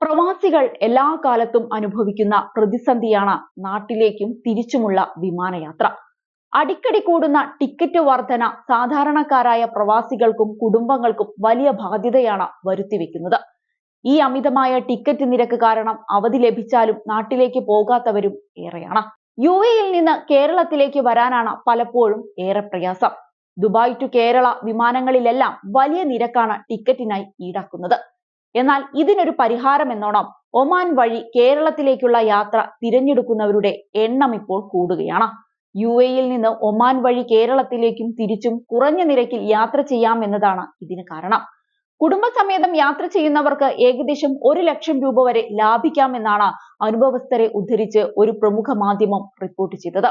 പ്രവാസികൾ എല്ലാ കാലത്തും അനുഭവിക്കുന്ന പ്രതിസന്ധിയാണ് നാട്ടിലേക്കും തിരിച്ചുമുള്ള വിമാനയാത്ര. അടിക്കടി കൂടുന്ന ടിക്കറ്റ് വർധന സാധാരണക്കാരായ പ്രവാസികൾക്കും കുടുംബങ്ങൾക്കും വലിയ ബാധ്യതയാണ് വരുത്തിവെക്കുന്നത്. ഈ അമിതമായ ടിക്കറ്റ് നിരക്ക് കാരണം അവധി ലഭിച്ചാലും നാട്ടിലേക്ക് പോകാത്തവരും ഏറെയാണ്. യുഎഇയിൽ നിന്ന് കേരളത്തിലേക്ക് വരാനാണ് പലപ്പോഴും ഏറെ പ്രയാസം. ദുബായ് ടു കേരള വിമാനങ്ങളിലെല്ലാം വലിയ നിരക്കാണ് ടിക്കറ്റിനായി ഈടാക്കുന്നത്. എന്നാൽ ഇതിനൊരു പരിഹാരം എന്നോണം ഒമാൻ വഴി കേരളത്തിലേക്കുള്ള യാത്ര തിരഞ്ഞെടുക്കുന്നവരുടെ എണ്ണം ഇപ്പോൾ കൂടുകയാണ്. യുഎഇയിൽ നിന്ന് ഒമാൻ വഴി കേരളത്തിലേക്കും തിരിച്ചും കുറഞ്ഞ നിരക്കിൽ യാത്ര ചെയ്യാം എന്നതാണ് ഇതിന് കാരണം. കുടുംബസമേതം യാത്ര ചെയ്യുന്നവർക്ക് ഏകദേശം 1 ലക്ഷം രൂപ വരെ ലാഭിക്കാമെന്നാണ് അനുഭവസ്ഥരെ ഉദ്ധരിച്ച് ഒരു പ്രമുഖ മാധ്യമം റിപ്പോർട്ട് ചെയ്തത്.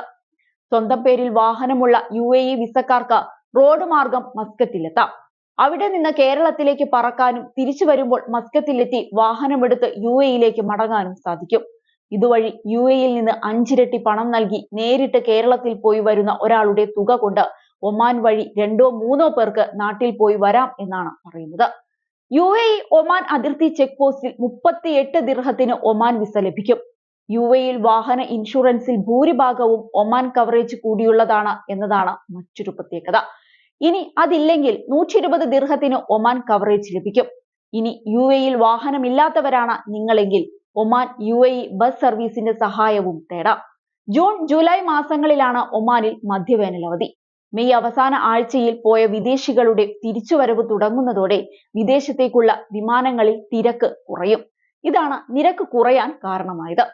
സ്വന്തം പേരിൽ വാഹനമുള്ള യുഎഇ വിസക്കാർക്ക് റോഡ് മാർഗം മസ്കറ്റിലെത്താം. അവിടെ നിന്ന് കേരളത്തിലേക്ക് പറക്കാനും തിരിച്ചു വരുമ്പോൾ മസ്കത്തിലെത്തി വാഹനമെടുത്ത് യുഎഇയിലേക്ക് മടങ്ങാനും സാധിക്കും. ഇതുവഴി യുഎഇയിൽ നിന്ന് 5 ഇരട്ടി പണം നൽകി നേരിട്ട് കേരളത്തിൽ പോയി വരുന്ന ഒരാളുടെ തുക കൊണ്ട് ഒമാൻ വഴി 2-3 പേർക്ക് നാട്ടിൽ പോയി വരാം എന്നാണ് പറയുന്നത്. യുഎഇ ഒമാൻ അതിർത്തി ചെക്ക് പോസ്റ്റിൽ 38 ദിർഹത്തിന് ഒമാൻ വിസ ലഭിക്കും. യുഎഇയിൽ വാഹന ഇൻഷുറൻസിൽ ഭൂരിഭാഗവും ഒമാൻ കവറേജ് കൂടിയുള്ളതാണ് എന്നതാണ് മറ്റൊരു പ്രത്യേകത. ഇനി അതില്ലെങ്കിൽ 120 ദിർഹത്തിന് ഒമാൻ കവറേജ് ലഭിക്കും. ഇനി യുഎഇയിൽ വാഹനമില്ലാത്തവരാണ് നിങ്ങളെങ്കിൽ ഒമാൻ യുഎഇ ബസ് സർവീസിന്റെ സഹായവും തേടാം. ജൂൺ ജൂലൈ മാസങ്ങളിലാണ് ഒമാനിൽ മധ്യവേനൽ അവധി. മെയ് അവസാന ആഴ്ചയിൽ പോയ വിദേശികളുടെ തിരിച്ചുവരവ് തുടങ്ങുന്നതോടെ വിദേശത്തേക്കുള്ള വിമാനങ്ങളിൽ തിരക്ക് കുറയും. ഇതാണ് നിരക്ക് കുറയാൻ കാരണമായത്.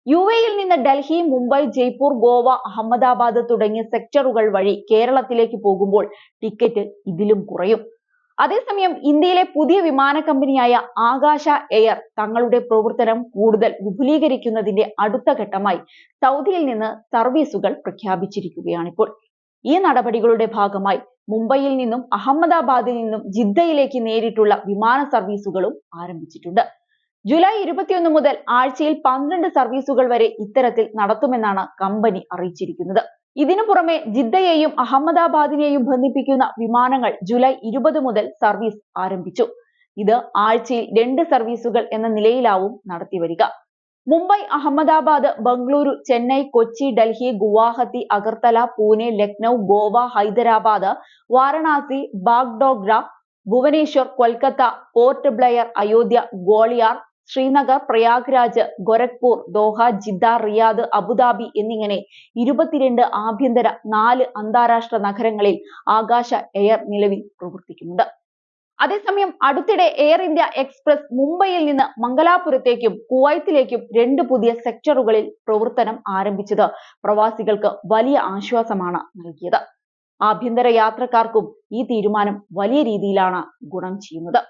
യുഎഇയിൽ നിന്ന് ഡൽഹി, മുംബൈ, ജയ്പൂർ, ഗോവ, അഹമ്മദാബാദ് തുടങ്ങിയ സെക്ടറുകൾ വഴി കേരളത്തിലേക്ക് പോകുമ്പോൾ ടിക്കറ്റ് ഇതിലും കുറയും. അതേസമയം ഇന്ത്യയിലെ പുതിയ വിമാന കമ്പനിയായ ആകാശ എയർ തങ്ങളുടെ പ്രവർത്തനം കൂടുതൽ വിപുലീകരിക്കുന്നതിന്റെ അടുത്ത ഘട്ടമായി സൗദിയിൽ നിന്ന് സർവീസുകൾ പ്രഖ്യാപിച്ചിരിക്കുകയാണിപ്പോൾ. ഈ നടപടികളുടെ ഭാഗമായി മുംബൈയിൽ നിന്നും അഹമ്മദാബാദിൽ നിന്നും ജിദ്ദയിലേക്ക് നേരിട്ടുള്ള വിമാന സർവീസുകളും ആരംഭിച്ചിട്ടുണ്ട്. ജൂലൈ 21 മുതൽ ആഴ്ചയിൽ 12 സർവീസുകൾ വരെ ഇത്തരത്തിൽ നടത്തുമെന്നാണ് കമ്പനി അറിയിച്ചിരിക്കുന്നത്. ഇതിനു പുറമെ ജിദ്ദയെയും അഹമ്മദാബാദിനെയും ബന്ധിപ്പിക്കുന്ന വിമാനങ്ങൾ ജൂലൈ 20 മുതൽ സർവീസ് ആരംഭിച്ചു. ഇത് ആഴ്ചയിൽ 2 സർവീസുകൾ എന്ന നിലയിലാവും നടത്തിവരിക. Mumbai, Ahmedabad, Bengaluru, Chennai, Kochi, Delhi, Guwahati, Agartala, Pune, Lucknow, Goa, Hyderabad, Varanasi, Bagdogra, Bhubaneswar, Kolkata, Port Blair, Ayodhya, Gwalior, Srinagar, Prayagraj, Gorakhpur, Doha, Jeddah, Riyadh, Abu Dhabi എന്നിങ്ങനെ 22 ആഭ്യന്തര 4 അന്താരാഷ്ട്ര നഗരങ്ങളിൽ ആകാശ എയർ നിലവിൽ പ്രവർത്തിക്കുന്നുണ്ട്. അതേസമയം അടുത്തിടെ എയർ ഇന്ത്യ എക്സ്പ്രസ് മുംബൈയിൽ നിന്ന് മംഗലാപുരത്തേക്കും കുവൈത്തിലേക്കും 2 പുതിയ സെക്ടറുകളിൽ പ്രവർത്തനം ആരംഭിച്ചത് പ്രവാസികൾക്ക് വലിയ ആശ്വാസമാണ് നൽകിയത്. ആഭ്യന്തര യാത്രക്കാർക്കും ഈ തീരുമാനം വലിയ രീതിയിലാണ് ഗുണം ചെയ്യുന്നത്.